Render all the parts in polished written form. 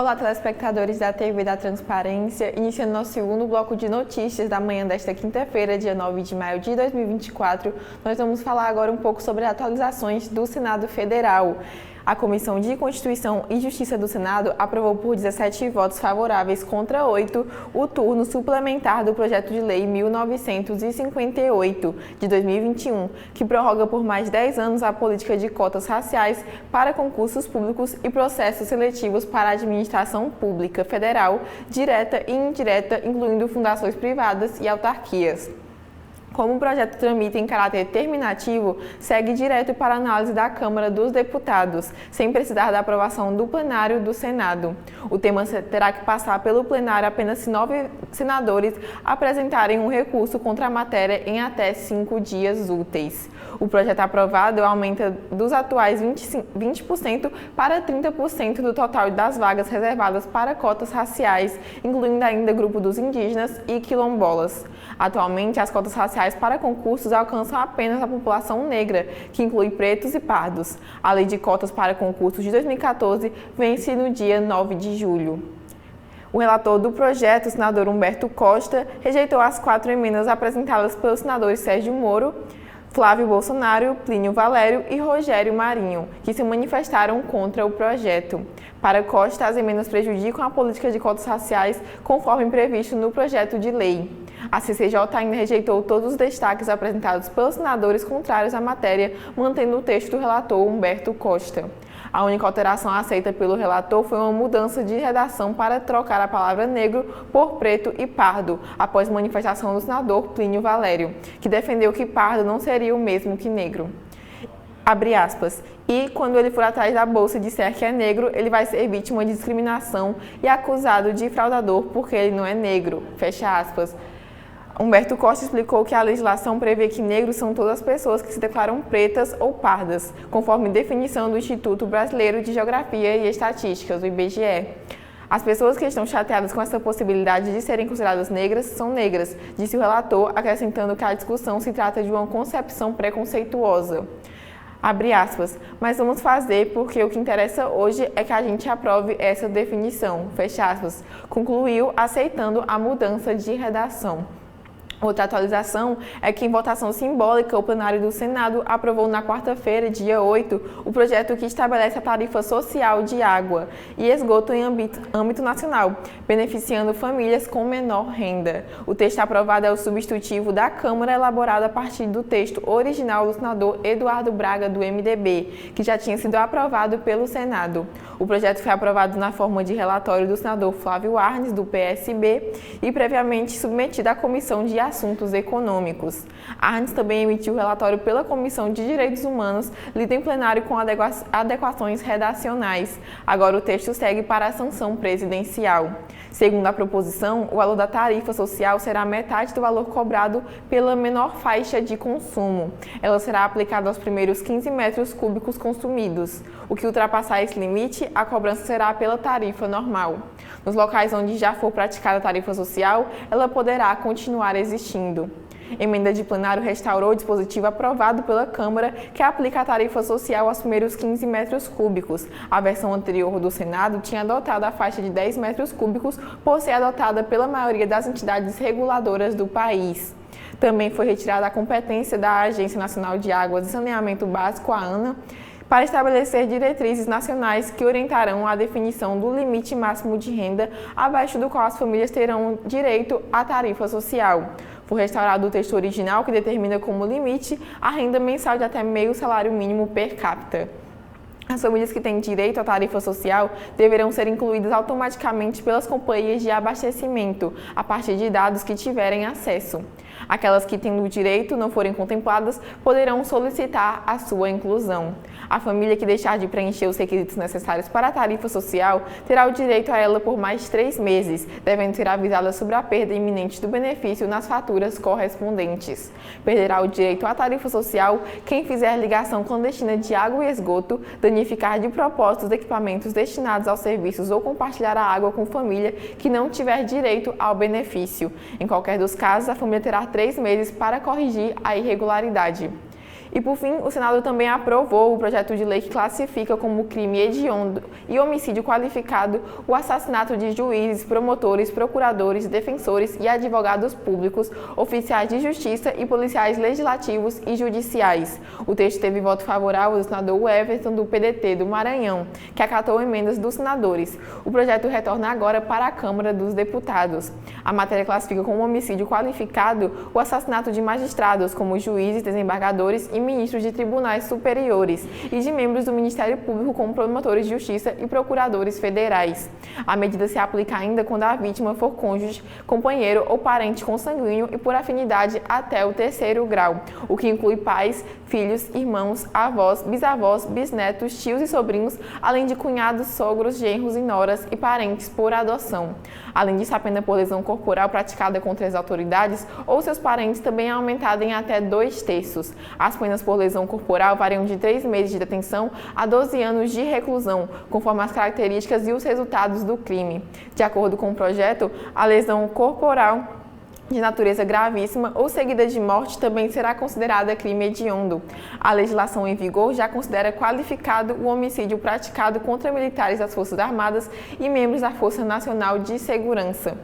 Olá, telespectadores da TV da Transparência, iniciando nosso segundo bloco de notícias da manhã desta quinta-feira, dia 9 de maio de 2024. Nós vamos falar agora um pouco sobre atualizações do Senado Federal. A Comissão de Constituição e Justiça do Senado aprovou por 17 votos favoráveis contra 8 o turno suplementar do projeto de lei 1958 de 2021, que prorroga por mais 10 anos a política de cotas raciais para concursos públicos e processos seletivos para a administração pública federal, direta e indireta, incluindo fundações privadas e autarquias. Como o projeto tramita em caráter terminativo, segue direto para a análise da Câmara dos Deputados, sem precisar da aprovação do plenário do Senado. O tema terá que passar pelo plenário apenas se 9 senadores apresentarem um recurso contra a matéria em até 5 dias úteis. O projeto aprovado aumenta dos atuais 20% para 30% do total das vagas reservadas para cotas raciais, incluindo ainda grupo dos indígenas e quilombolas. Atualmente, as cotas raciais para concursos alcançam apenas a população negra, que inclui pretos e pardos. A Lei de Cotas para Concursos de 2014 vence no dia 9 de julho. O relator do projeto, o senador Humberto Costa, rejeitou as 4 emendas apresentadas pelos senadores Sérgio Moro, Flávio Bolsonaro, Plínio Valério e Rogério Marinho, que se manifestaram contra o projeto. Para Costa, as emendas prejudicam a política de cotas raciais conforme previsto no projeto de lei. A CCJ ainda rejeitou todos os destaques apresentados pelos senadores contrários à matéria, mantendo o texto do relator Humberto Costa. A única alteração aceita pelo relator foi uma mudança de redação para trocar a palavra negro por preto e pardo, após manifestação do senador Plínio Valério, que defendeu que pardo não seria o mesmo que negro. Abre aspas. E quando ele for atrás da bolsa e disser que é negro, ele vai ser vítima de discriminação e acusado de fraudador porque ele não é negro. Fecha aspas. Humberto Costa explicou que a legislação prevê que negros são todas as pessoas que se declaram pretas ou pardas, conforme definição do Instituto Brasileiro de Geografia e Estatísticas, o IBGE. As pessoas que estão chateadas com essa possibilidade de serem consideradas negras são negras, disse o relator, acrescentando que a discussão se trata de uma concepção preconceituosa. Abre aspas, mas vamos fazer porque o que interessa hoje é que a gente aprove essa definição, fecha aspas, concluiu aceitando a mudança de redação. Outra atualização é que, em votação simbólica, o plenário do Senado aprovou na quarta-feira, dia 8, o projeto que estabelece a tarifa social de água e esgoto em âmbito nacional, beneficiando famílias com menor renda. O texto aprovado é o substitutivo da Câmara, elaborado a partir do texto original do senador Eduardo Braga, do MDB, que já tinha sido aprovado pelo Senado. O projeto foi aprovado na forma de relatório do senador Flávio Arnes, do PSB, e previamente submetido à Comissão de Assuntos Econômicos. Arnes também emitiu relatório pela Comissão de Direitos Humanos, lido em plenário com adequações redacionais. Agora o texto segue para a sanção presidencial. Segundo a proposição, o valor da tarifa social será metade do valor cobrado pela menor faixa de consumo. Ela será aplicada aos primeiros 15 metros cúbicos consumidos. O que ultrapassar esse limite, a cobrança será pela tarifa normal. Nos locais onde já for praticada a tarifa social, ela poderá continuar existindo. Emenda de plenário restaurou o dispositivo aprovado pela Câmara que aplica a tarifa social aos primeiros 15 metros cúbicos. A versão anterior do Senado tinha adotado a faixa de 10 metros cúbicos por ser adotada pela maioria das entidades reguladoras do país. Também foi retirada a competência da Agência Nacional de Águas e Saneamento Básico, a ANA, para estabelecer diretrizes nacionais que orientarão a definição do limite máximo de renda abaixo do qual as famílias terão direito à tarifa social. Foi restaurado o texto original que determina como limite a renda mensal de até meio salário mínimo per capita. As famílias que têm direito à tarifa social deverão ser incluídas automaticamente pelas companhias de abastecimento, a partir de dados que tiverem acesso. Aquelas que tendo o direito não forem contempladas poderão solicitar a sua inclusão. A família que deixar de preencher os requisitos necessários para a tarifa social terá o direito a ela por mais 3 meses, devendo ser avisada sobre a perda iminente do benefício nas faturas correspondentes. Perderá o direito à tarifa social quem fizer ligação clandestina de água e esgoto, danificar de propósito os equipamentos destinados aos serviços ou compartilhar a água com família que não tiver direito ao benefício. Em qualquer dos casos, a família terá 3 meses para corrigir a irregularidade. E, por fim, o Senado também aprovou o projeto de lei que classifica como crime hediondo e homicídio qualificado o assassinato de juízes, promotores, procuradores, defensores e advogados públicos, oficiais de justiça e policiais legislativos e judiciais. O texto teve voto favorável do senador Everton, do PDT do Maranhão, que acatou emendas dos senadores. O projeto retorna agora para a Câmara dos Deputados. A matéria classifica como homicídio qualificado o assassinato de magistrados, como juízes, desembargadores e ministros de tribunais superiores, e de membros do Ministério Público, como promotores de justiça e procuradores federais. A medida se aplica ainda quando a vítima for cônjuge, companheiro ou parente consanguíneo e por afinidade até o 3º grau, o que inclui pais, filhos, irmãos, avós, bisavós, bisnetos, tios e sobrinhos, além de cunhados, sogros, genros e noras e parentes por adoção. Além disso, a pena por lesão corporal praticada contra as autoridades ou seus parentes também é aumentada em até 2/3. As penas por lesão corporal variam de 3 meses de detenção a 12 anos de reclusão, conforme as características e os resultados do crime. De acordo com o projeto, a lesão corporal de natureza gravíssima ou seguida de morte também será considerada crime hediondo. A legislação em vigor já considera qualificado o homicídio praticado contra militares das Forças Armadas e membros da Força Nacional de Segurança.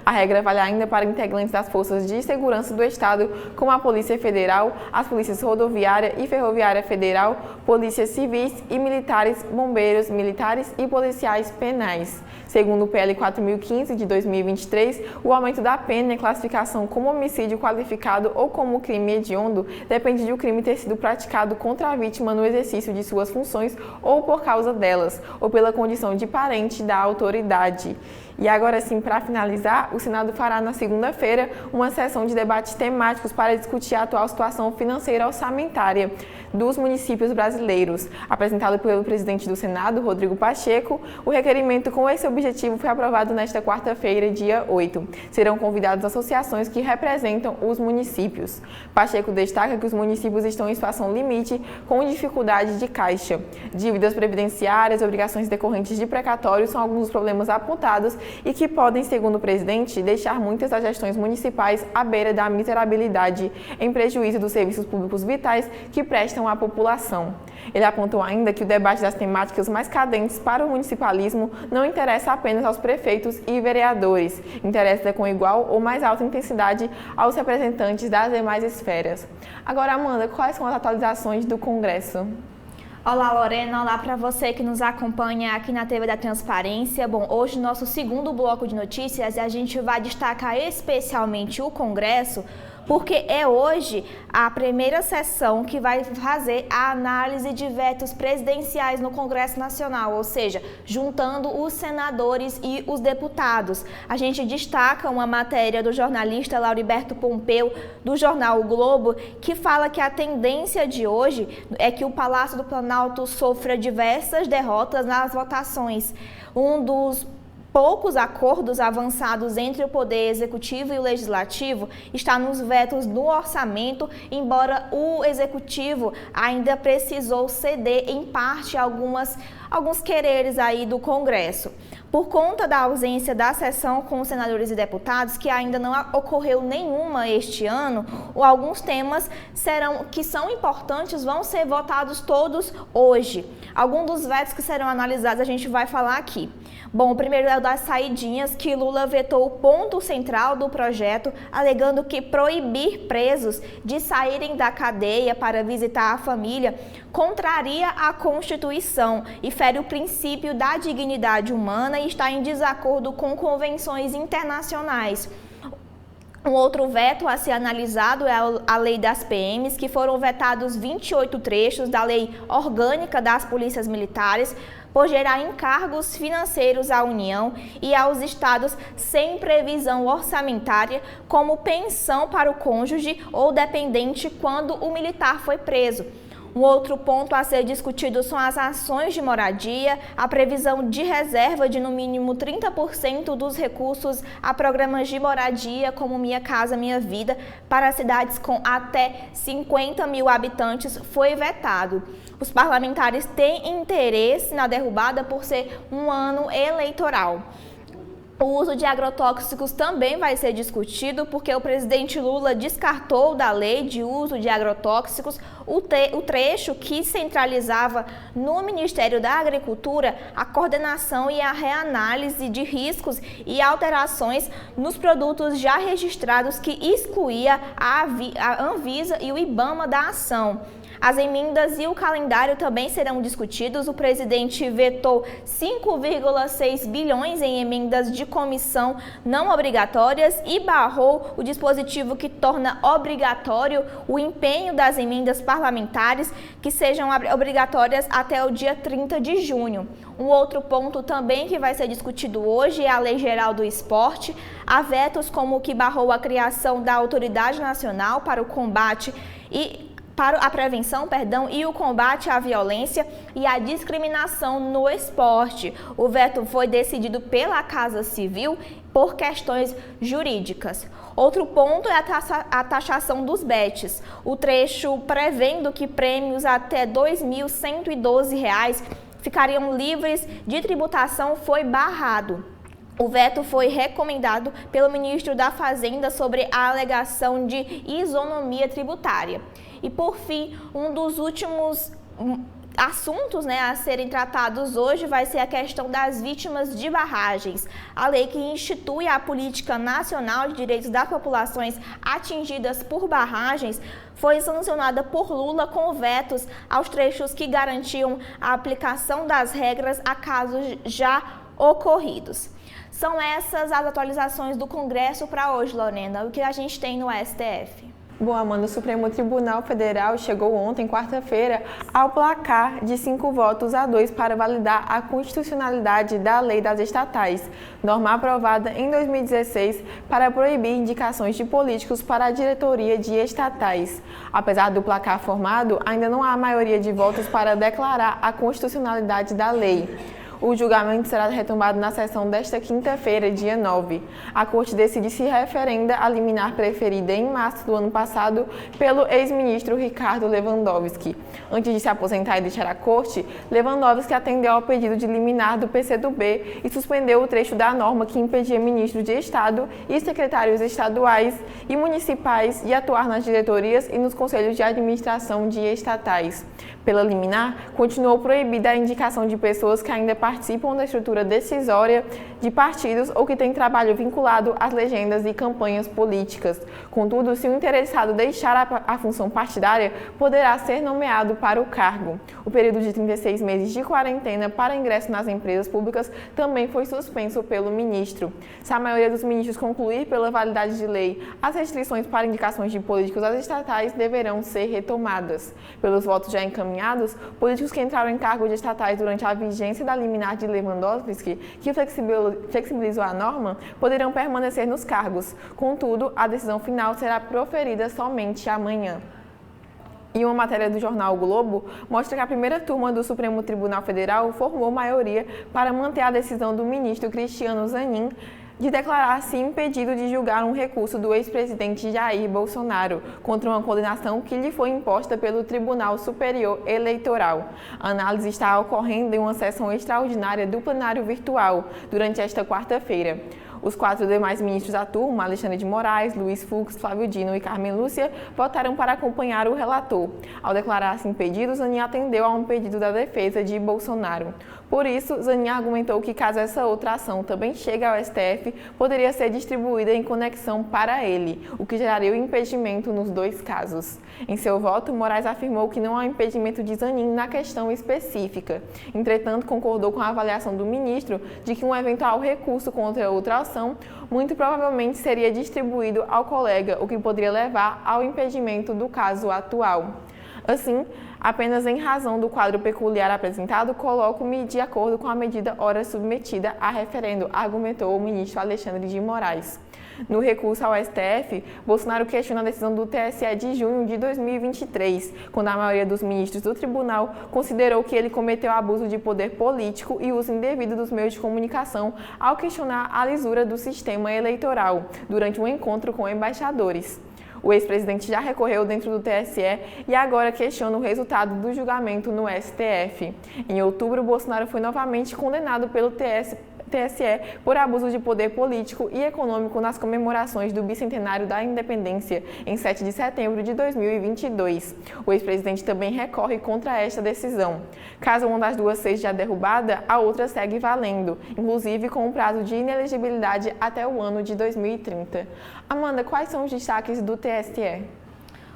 A regra vale ainda para integrantes das Forças de Segurança do Estado, como a Polícia Federal, as Polícias Rodoviária e Ferroviária Federal, Polícias Civis e Militares, Bombeiros Militares e Policiais Penais. Segundo o PL 4015 de 2023, o aumento da pena e classificação como homicídio qualificado ou como crime hediondo depende de o crime ter sido praticado contra a vítima no exercício de suas funções ou por causa delas, ou pela condição de parente da autoridade. E agora sim, para finalizar, o Senado fará na segunda-feira uma sessão de debates temáticos para discutir a atual situação financeira orçamentária dos municípios brasileiros. Apresentado pelo presidente do Senado, Rodrigo Pacheco, o requerimento com esse objetivo foi aprovado nesta quarta-feira, dia 8. Serão convidadas associações que representam os municípios. Pacheco destaca que os municípios estão em situação limite com dificuldade de caixa. Dívidas previdenciárias, obrigações decorrentes de precatórios são alguns dos problemas apontados e que podem, segundo o presidente, deixar muitas das gestões municipais à beira da miserabilidade, em prejuízo dos serviços públicos vitais que prestam à população. Ele apontou ainda que o debate das temáticas mais cadentes para o municipalismo não interessa apenas aos prefeitos e vereadores, interessa com igual ou mais alta intensidade aos representantes das demais esferas. Agora, Amanda, quais são as atualizações do Congresso? Olá, Lorena. Olá para você que nos acompanha aqui na TV da Transparência. Bom, hoje nosso segundo bloco de notícias a gente vai destacar especialmente o Congresso, porque é hoje a primeira sessão que vai fazer a análise de vetos presidenciais no Congresso Nacional, ou seja, juntando os senadores e os deputados. A gente destaca uma matéria do jornalista Lauriberto Pompeu, do jornal O Globo, que fala que a tendência de hoje é que o Palácio do Planalto sofra diversas derrotas nas votações. Um dos poucos acordos avançados entre o Poder Executivo e o Legislativo está nos vetos no orçamento, embora o Executivo ainda precisou ceder em parte alguns quereres aí do Congresso. Por conta da ausência da sessão com os senadores e deputados, que ainda não ocorreu nenhuma este ano, alguns temas que são importantes vão ser votados todos hoje. Alguns dos vetos que serão analisados a gente vai falar aqui. Bom, o primeiro é o das saidinhas, que Lula vetou o ponto central do projeto, alegando que proibir presos de saírem da cadeia para visitar a família contraria a Constituição e fere o princípio da dignidade humana e está em desacordo com convenções internacionais. Um outro veto a ser analisado é a lei das PMs, que foram vetados 28 trechos da lei orgânica das polícias militares, por gerar encargos financeiros à União e aos estados sem previsão orçamentária, como pensão para o cônjuge ou dependente quando o militar foi preso. Um outro ponto a ser discutido são as ações de moradia, a previsão de reserva de no mínimo 30% dos recursos a programas de moradia como Minha Casa Minha Vida para cidades com até 50 mil habitantes foi vetado. Os parlamentares têm interesse na derrubada por ser um ano eleitoral. O uso de agrotóxicos também vai ser discutido, porque o presidente Lula descartou da lei de uso de agrotóxicos o trecho que centralizava no Ministério da Agricultura a coordenação e a reanálise de riscos e alterações nos produtos já registrados, que excluía a Anvisa e o IBAMA da ação. As emendas e o calendário também serão discutidos. O presidente vetou 5,6 bilhões em emendas de comissão não obrigatórias e barrou o dispositivo que torna obrigatório o empenho das emendas parlamentares, que sejam obrigatórias até o dia 30 de junho. Um outro ponto também que vai ser discutido hoje é a Lei Geral do Esporte. Há vetos como o que barrou a criação da Autoridade Nacional para o Combate para a prevenção, e o combate à violência e à discriminação no esporte. O veto foi decidido pela Casa Civil por questões jurídicas. Outro ponto é a taxação dos bets. O trecho prevendo que prêmios até R$ 2.112 ficariam livres de tributação foi barrado. O veto foi recomendado pelo ministro da Fazenda sobre a alegação de isonomia tributária. E, por fim, um dos últimos assuntos a serem tratados hoje vai ser a questão das vítimas de barragens. A lei que institui a Política Nacional de Direitos das Populações Atingidas por Barragens foi sancionada por Lula com vetos aos trechos que garantiam a aplicação das regras a casos já ocorridos. São essas as atualizações do Congresso para hoje, Lorena. O que a gente tem no STF? Bom, Amanda, o Supremo Tribunal Federal chegou ontem, quarta-feira, ao placar de 5-2 para validar a constitucionalidade da Lei das Estatais, norma aprovada em 2016 para proibir indicações de políticos para a diretoria de estatais. Apesar do placar formado, ainda não há maioria de votos para declarar a constitucionalidade da lei. O julgamento será retomado na sessão desta quinta-feira, dia 9. A Corte decide se referenda a liminar preferida em março do ano passado pelo ex-ministro Ricardo Lewandowski. Antes de se aposentar e deixar a Corte, Lewandowski atendeu ao pedido de liminar do PCdoB e suspendeu o trecho da norma que impedia ministros de Estado e secretários estaduais e municipais de atuar nas diretorias e nos conselhos de administração de estatais. Pela liminar, continuou proibida a indicação de pessoas que ainda participam da estrutura decisória de partidos ou que têm trabalho vinculado às legendas e campanhas políticas. Contudo, se o interessado deixar a função partidária, poderá ser nomeado para o cargo. O período de 36 meses de quarentena para ingresso nas empresas públicas também foi suspenso pelo ministro. Se a maioria dos ministros concluir pela validade de lei, as restrições para indicações de políticos às estatais deverão ser retomadas. Pelos votos já encaminhados, políticos que entraram em cargo de estatais durante a vigência da liminar de Lewandowski, que flexibilizou a norma, poderão permanecer nos cargos. Contudo, a decisão final será proferida somente amanhã. E uma matéria do jornal o Globo mostra que a primeira turma do Supremo Tribunal Federal formou maioria para manter a decisão do ministro Cristiano Zanin de declarar-se impedido de julgar um recurso do ex-presidente Jair Bolsonaro contra uma condenação que lhe foi imposta pelo Tribunal Superior Eleitoral. A análise está ocorrendo em uma sessão extraordinária do plenário virtual durante esta quarta-feira. Os 4 demais ministros da turma, Alexandre de Moraes, Luiz Fux, Flávio Dino e Carmen Lúcia, votaram para acompanhar o relator. Ao declarar-se impedido, Zanin atendeu a um pedido da defesa de Bolsonaro. Por isso, Zanin argumentou que, caso essa outra ação também chegue ao STF, poderia ser distribuída em conexão para ele, o que geraria o impedimento nos dois casos. Em seu voto, Moraes afirmou que não há impedimento de Zanin na questão específica. Entretanto, concordou com a avaliação do ministro de que um eventual recurso contra outra ação muito provavelmente seria distribuído ao colega, o que poderia levar ao impedimento do caso atual. Assim, apenas em razão do quadro peculiar apresentado, coloco-me de acordo com a medida ora submetida a referendo, argumentou o ministro Alexandre de Moraes. No recurso ao STF, Bolsonaro questiona a decisão do TSE de junho de 2023, quando a maioria dos ministros do tribunal considerou que ele cometeu abuso de poder político e uso indevido dos meios de comunicação ao questionar a lisura do sistema eleitoral durante um encontro com embaixadores. O ex-presidente já recorreu dentro do TSE e agora questiona o resultado do julgamento no STF. Em outubro, Bolsonaro foi novamente condenado pelo TSE TSE por abuso de poder político e econômico nas comemorações do bicentenário da independência, em 7 de setembro de 2022. O ex-presidente também recorre contra esta decisão. Caso uma das duas seja derrubada, a outra segue valendo, inclusive com um prazo de inelegibilidade até o ano de 2030. Amanda, quais são os destaques do TSE?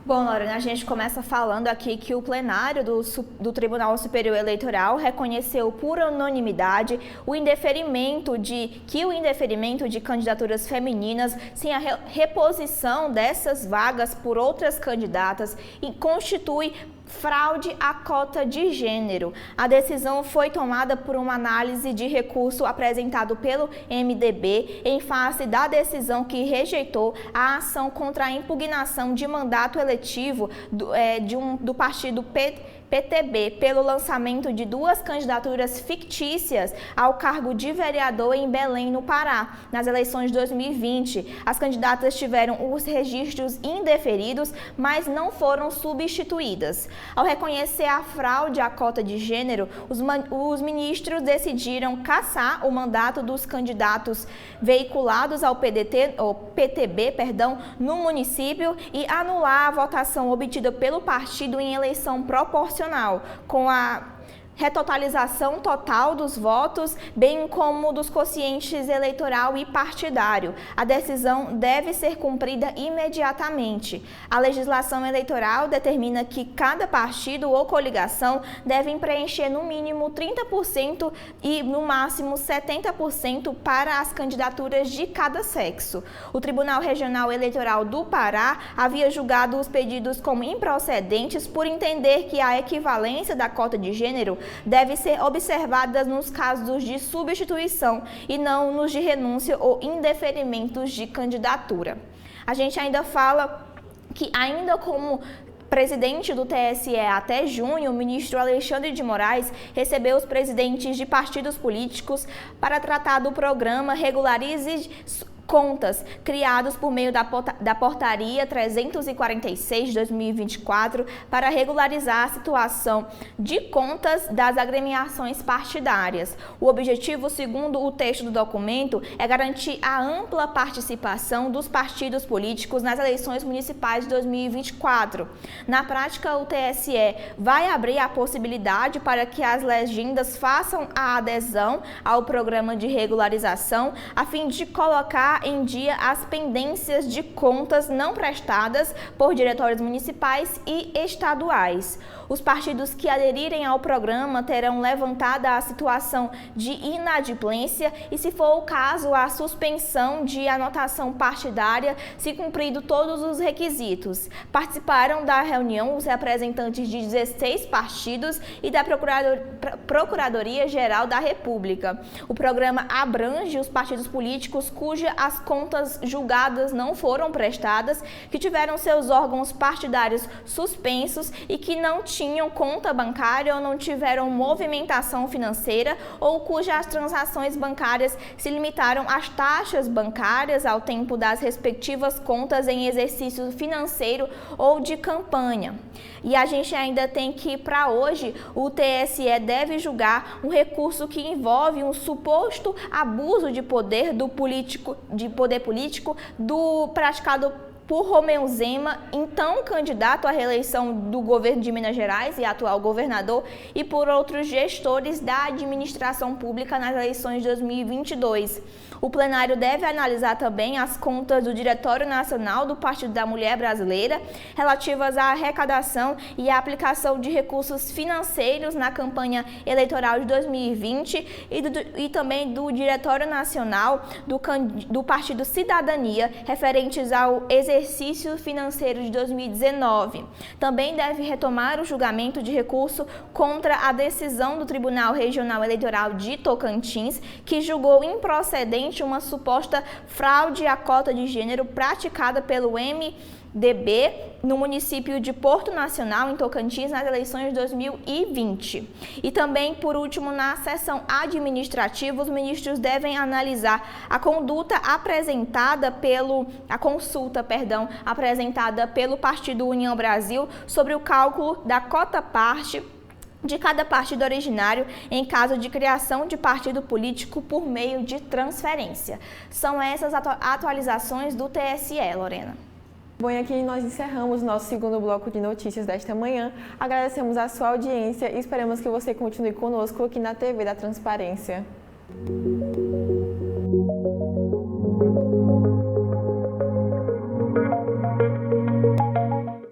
Bom, Lorena, a gente começa falando aqui que o plenário do Tribunal Superior Eleitoral reconheceu por unanimidade o indeferimento de candidaturas femininas sem a reposição dessas vagas por outras candidatas e constitui fraude à cota de gênero. A decisão foi tomada por uma análise de recurso apresentado pelo MDB em face da decisão que rejeitou a ação contra a impugnação de mandato eletivo do partido PTB pelo lançamento de duas candidaturas fictícias ao cargo de vereador em Belém, no Pará, nas eleições de 2020. As candidatas tiveram os registros indeferidos, mas não foram substituídas. Ao reconhecer a fraude à cota de gênero, os ministros decidiram cassar o mandato dos candidatos veiculados ao PTB, no município e anular a votação obtida pelo partido em eleição proporcional, com a retotalização total dos votos, bem como dos quocientes eleitoral e partidário. A decisão deve ser cumprida imediatamente. A legislação eleitoral determina que cada partido ou coligação deve preencher no mínimo 30% e no máximo 70% para as candidaturas de cada sexo. O Tribunal Regional Eleitoral do Pará havia julgado os pedidos como improcedentes por entender que a equivalência da cota de gênero deve ser observada nos casos de substituição e não nos de renúncia ou indeferimentos de candidatura. A gente ainda fala que, ainda como presidente do TSE até junho, o ministro Alexandre de Moraes recebeu os presidentes de partidos políticos para tratar do programa Regularize Contas, criados por meio da Portaria 346 de 2024 para regularizar a situação de contas das agremiações partidárias. O objetivo, segundo o texto do documento, é garantir a ampla participação dos partidos políticos nas eleições municipais de 2024. Na prática, o TSE vai abrir a possibilidade para que as legendas façam a adesão ao programa de regularização, a fim de colocar em dia as pendências de contas não prestadas por diretórios municipais e estaduais. Os partidos que aderirem ao programa terão levantada a situação de inadimplência e, se for o caso, a suspensão de anotação partidária, se cumprido todos os requisitos. Participaram da reunião os representantes de 16 partidos e da Procuradoria-Geral da República. O programa abrange os partidos políticos cujas as contas julgadas não foram prestadas, que tiveram seus órgãos partidários suspensos e que não tinham conta bancária ou não tiveram movimentação financeira ou cujas transações bancárias se limitaram às taxas bancárias ao tempo das respectivas contas em exercício financeiro ou de campanha. E a gente ainda tem que, para hoje, o TSE deve julgar um recurso que envolve um suposto abuso de poder político praticado por Romeu Zema, então candidato à reeleição do governo de Minas Gerais e atual governador, e por outros gestores da administração pública nas eleições de 2022. O plenário deve analisar também as contas do Diretório Nacional do Partido da Mulher Brasileira, relativas à arrecadação e à aplicação de recursos financeiros na campanha eleitoral de 2020 e também do Diretório Nacional do Partido Cidadania, referentes ao exercício financeiro de 2019. Também deve retomar o julgamento de recurso contra a decisão do Tribunal Regional Eleitoral de Tocantins, que julgou improcedente uma suposta fraude à cota de gênero praticada pelo MDB no município de Porto Nacional, em Tocantins, nas eleições de 2020. E também, por último, na sessão administrativa, os ministros devem analisar a consulta apresentada pelo Partido União Brasil sobre o cálculo da cota-parte de cada partido originário em caso de criação de partido político por meio de transferência. São essas atualizações do TSE, Lorena. Bom, e aqui nós encerramos nosso segundo bloco de notícias desta manhã. Agradecemos a sua audiência e esperamos que você continue conosco aqui na TV da Transparência.